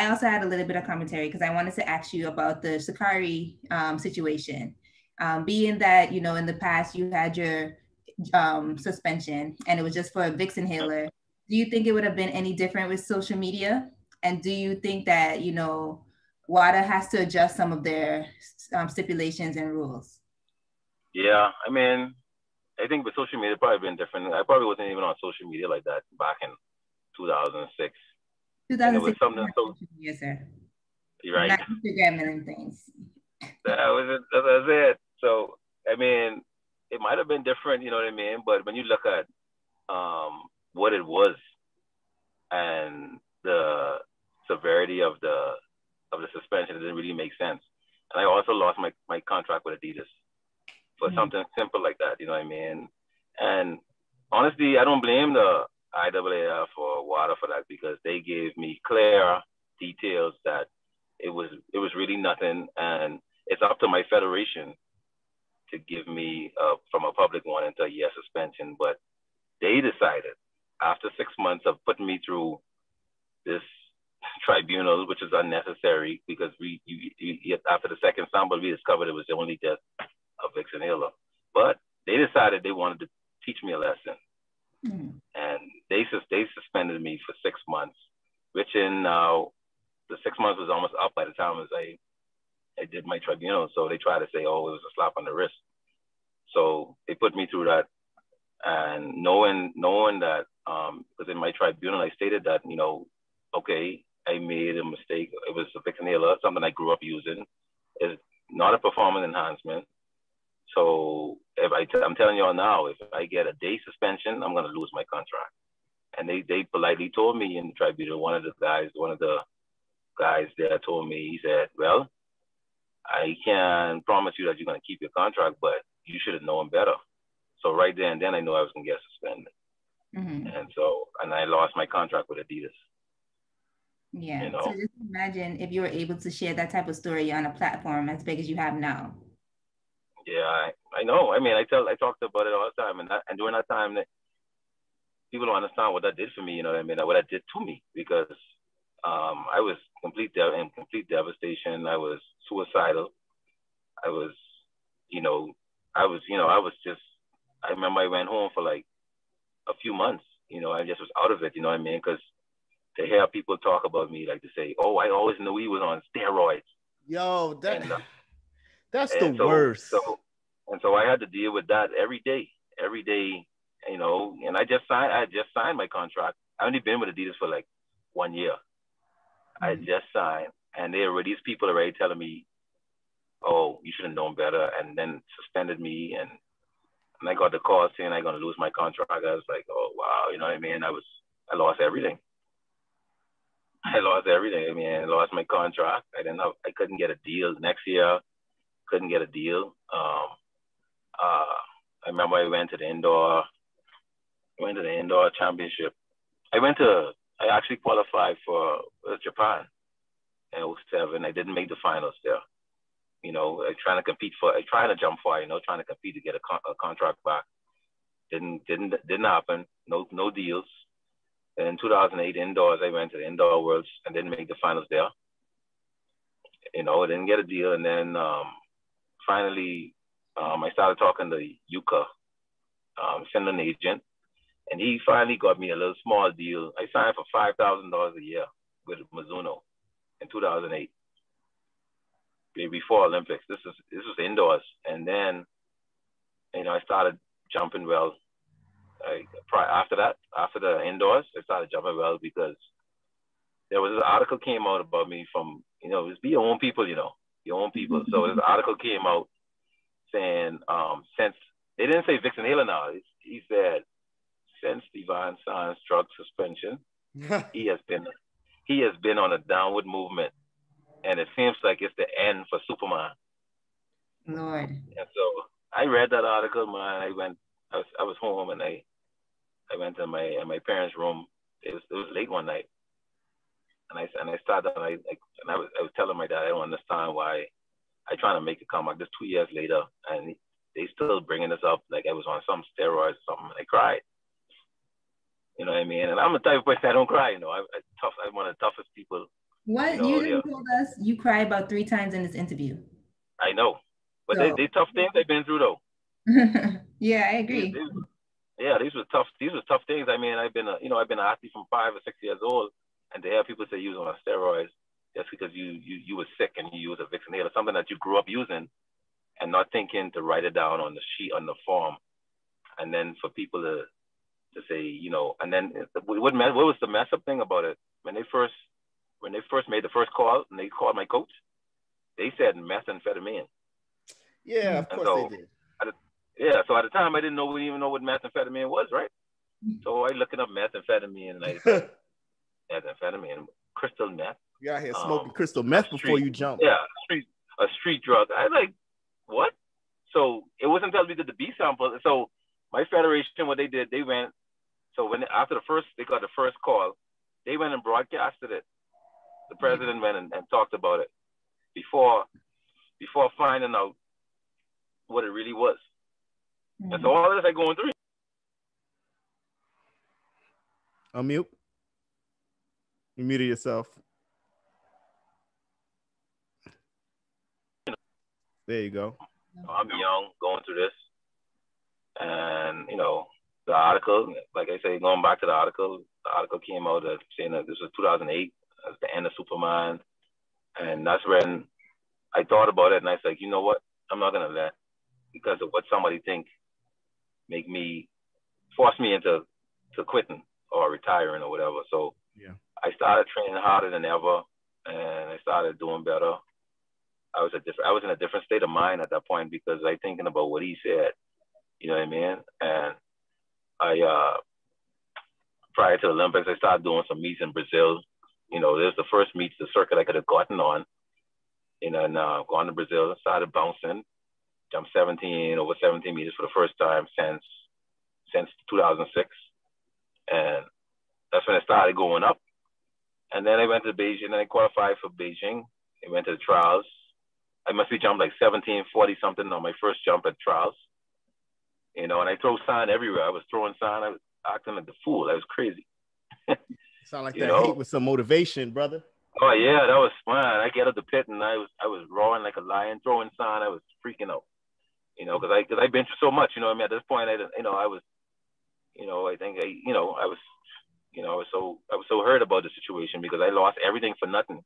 I also had a little bit of commentary because I wanted to ask you about the Sakari situation. Being that, you know, in the past you had your suspension and it was just for a Vicks inhaler, do you think it would have been any different with social media? And do you think that, you know, WADA has to adjust some of their stipulations and rules? Yeah, I mean, I think with social media, it probably been different. I probably wasn't even on social media like that back in 2006. 2006, and it was something so. Yes, sir. You're right. Not Instagram and things. That was it. So I mean, it might have been different, you know what I mean? But when you look at what it was and the severity of the suspension, it didn't really make sense. And I also lost my contract with Adidas for something simple like that, you know what I mean? And honestly, I don't blame the IAAF or WADA for that because they gave me clear details that it was really nothing, and it's up to my federation to give me from a public one into a year suspension. But they decided after 6 months of putting me through this tribunal, which is unnecessary because after the second sample we discovered it was only just a Vicks inhaler. But they decided they wanted to teach me a lesson. And they suspended me for 6 months, which in now the 6 months was almost up by the time as I did my tribunal. So they tried to say, oh, it was a slap on the wrist. So they put me through that, and knowing that because in my tribunal I stated that, you know, okay, I made a mistake. It was a Vicks inhaler, something I grew up using. It's not a performance enhancement. So if I'm telling y'all now, if I get a day suspension, I'm going to lose my contract. And they politely told me in the tribunal, one of the guys there told me, he said, well, I can promise you that you're going to keep your contract, but you should have known better. So right there and then I knew I was going to get suspended. And I lost my contract with Adidas. Yeah. You know? So just imagine if you were able to share that type of story on a platform as big as you have now. Yeah, I know. I mean, I talked about it all the time, and during that time, that people don't understand what that did for me. You know what I mean? What that did to me, because I was in complete devastation. I was suicidal. I remember I went home for like a few months. You know, I just was out of it. You know what I mean? Because to hear people talk about me, like to say, "Oh, I always knew he was on steroids." Yo, that's the worst. So I had to deal with that every day, you know, and I just signed my contract. I only been with Adidas for like 1 year. I just signed, and these people already telling me, oh, you should have known better, and then suspended me, and I got the call saying I'm going to lose my contract. I was like, oh, wow, you know what I mean? I lost everything. I lost everything. I mean, I lost my contract. I couldn't get a deal next year. Couldn't get a deal. I remember I went to the indoor championship. I actually qualified for Japan in 2007. I didn't make the finals there. You know, trying to jump for, you know, trying to compete to get a contract back. Didn't happen. No deals. And in 2008 indoors, I went to the indoor worlds and didn't make the finals there. You know, I didn't get a deal. And then finally, I started talking to Yuka, Finland agent, and he finally got me a little small deal. I signed for $5,000 a year with Mizuno in 2008, before Olympics. This was indoors, and then, you know, I started jumping well. After the indoors, I started jumping well because there was an article came out about me from, you know, it's be your own people, you know, your own people. So this article came out saying, since they didn't say Vicks inhaler now, he said, since Leevan Sands drug suspension, he has been on a downward movement, and it seems like it's the end for Superman. Lord. And so I read that article, man. I was home, and I went to my parents' room. It was late one night, and I started, and I was telling my dad, I don't understand why I trying to make a comeback. Just 2 years later, and they still bringing this up like I was on some steroids or something. I cried. You know what I mean? And I'm the type of person I don't cry. You know, I'm one of the toughest people What you didn't told us you cry about 3 times in this interview. I know, but they tough things they've been through though. Yeah, I agree. These were tough. These were tough things. I mean, I've been an athlete from 5 or 6 years old, and to have people say you was on steroids just because you were sick and you used a Vicks inhaler, something that you grew up using, and not thinking to write it down on the sheet on the form, and then for people to say, you know, and then what was the mess up thing about it when they first made the first call and they called my coach, they said methamphetamine. Yeah, of course they did. So at the time I didn't even know what methamphetamine was, right? So I looking up methamphetamine and I said, methamphetamine, crystal meth. You out here smoking crystal meth before you jump. Yeah, a street drug. I was like, what? So it wasn't until we did the B sample. So my federation, what they did, they went. So after they got the first call, they went and broadcasted it. The president went and talked about it before finding out what it really was. And so all of this I going through. Unmute. You muted yourself. There you go. I'm young, going through this. And, you know, the article, like I say, going back to the article came out saying that this was 2008, as the end of Superman. And that's when I thought about it, and I was like, you know what? I'm not going to let, because of what somebody think, force me into quitting or retiring or whatever. So I started training harder than ever, and I started doing better. I was in a different state of mind at that point because I thinking about what he said, you know what I mean? And I, prior to the Olympics, I started doing some meets in Brazil. You know, there's the first meets, the circuit I could have gotten on, you know, and gone to Brazil, started bouncing, jumped over 17 meters for the first time since 2006. And that's when I started going up. And then I went to Beijing, and I qualified for Beijing. I went to the trials. I must be jumped like 1740 something on my first jump at trials. You know, and I throw sign everywhere. I was throwing sign. I was acting like the fool. I was crazy. Sound like that hate with some motivation, brother. Oh yeah, that was fun. I get up the pit and I was roaring like a lion, throwing sign. I was freaking out. You know, because I've been through so much. You know, I mean, at this point, I was so hurt about the situation because I lost everything for nothing.